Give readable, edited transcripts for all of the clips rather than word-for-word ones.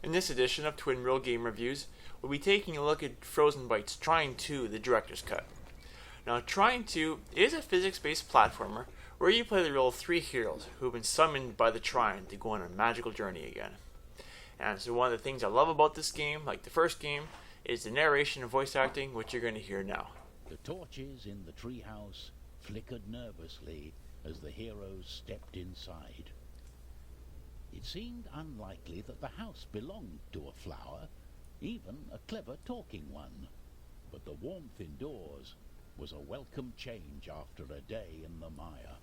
In this edition of Twin Real Game Reviews, we'll be taking a look at Frozenbyte's Trine 2, the Director's Cut. Now, Trine 2 is a physics-based platformer where you play the role of three heroes who have been summoned by the Trine to go on a magical journey again. And so one of the things I love about this game, like the first game, is the narration and voice acting, which you're going to hear now. The torches in the treehouse flickered nervously as the heroes stepped inside. It seemed unlikely that the house belonged to a flower, even a clever talking one. But the warmth indoors was a welcome change after a day in the mire.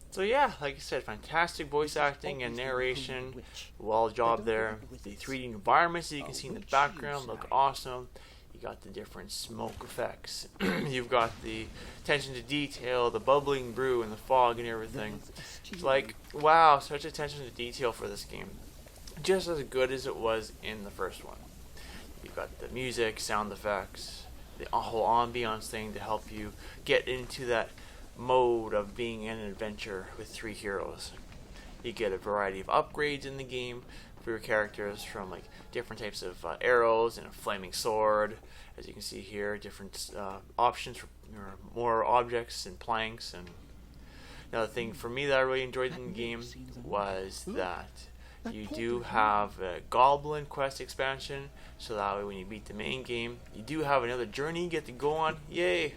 So yeah, like I said, fantastic voice acting and narration, well job there. The 3D environments that you can see in the background look awesome. You got the different smoke effects. You've got the attention to detail, the bubbling brew and the fog and everything. It's like, wow, such attention to detail for this game. Just as good as it was in the first one. You've got the music, sound effects, the whole ambiance thing to help you get into that mode of being in an adventure with three heroes. You get a variety of upgrades in the game for your characters, from like different types of arrows and a flaming sword, as you can see here, different options for more objects and planks. And another thing for me that I really enjoyed in the game was that you do have a Goblin Quest expansion, so that way when you beat the main game, you do have another journey you get to go on. Yay!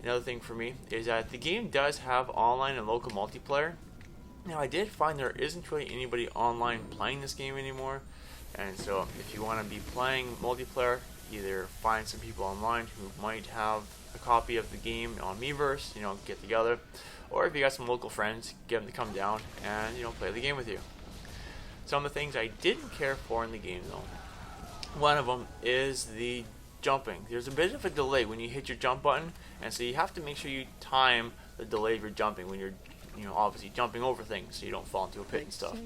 Another thing for me is that the game does have online and local multiplayer. Now, I did find there isn't really anybody online playing this game anymore, and so if you want to be playing multiplayer, either find some people online who might have a copy of the game on Miiverse, get together, or if you got some local friends, get them to come down and play the game with you. Some of the things I didn't care for in the game, though, one of them is the jumping. There's a bit of a delay when you hit your jump button, and so you have to make sure you time the delay of your jumping when you're obviously jumping over things so you don't fall into a pit and stuff.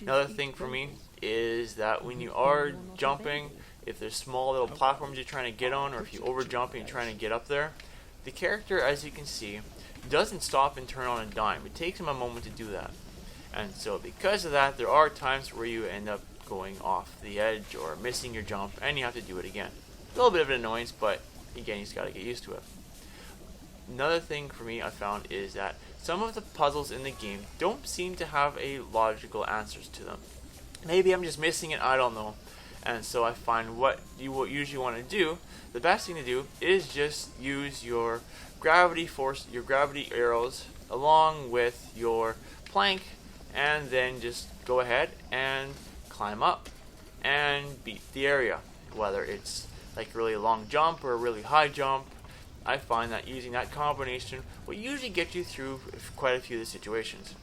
Another thing for me is that when you are jumping, if there's small little platforms you're trying to get on, or if you over jump and you're trying to get up there, the character, as you can see, doesn't stop and turn on a dime. It takes him a moment to do that. And so because of that, there are times where you end up going off the edge or missing your jump, and you have to do it again. A little bit of an annoyance, but again, you just got to get used to it. Another thing for me I found is that some of the puzzles in the game don't seem to have a logical answers to them. Maybe I'm just missing it, I don't know. And so I find what you usually want to do, the best thing to do is just use your gravity arrows along with your plank, and then just go ahead and climb up and beat the area. Whether it's like a really long jump or a really high jump, I find that using that combination will usually get you through quite a few of the situations.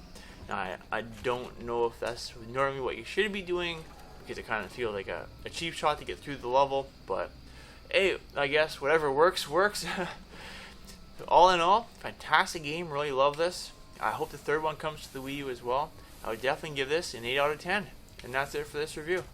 Now, I don't know if that's normally what you should be doing, because it kind of feels like a cheap shot to get through the level, but hey, I guess whatever works. All in all, fantastic game, really love this. I hope the third one comes to the Wii U as well. I would definitely give this an 8 out of 10. And that's it for this review.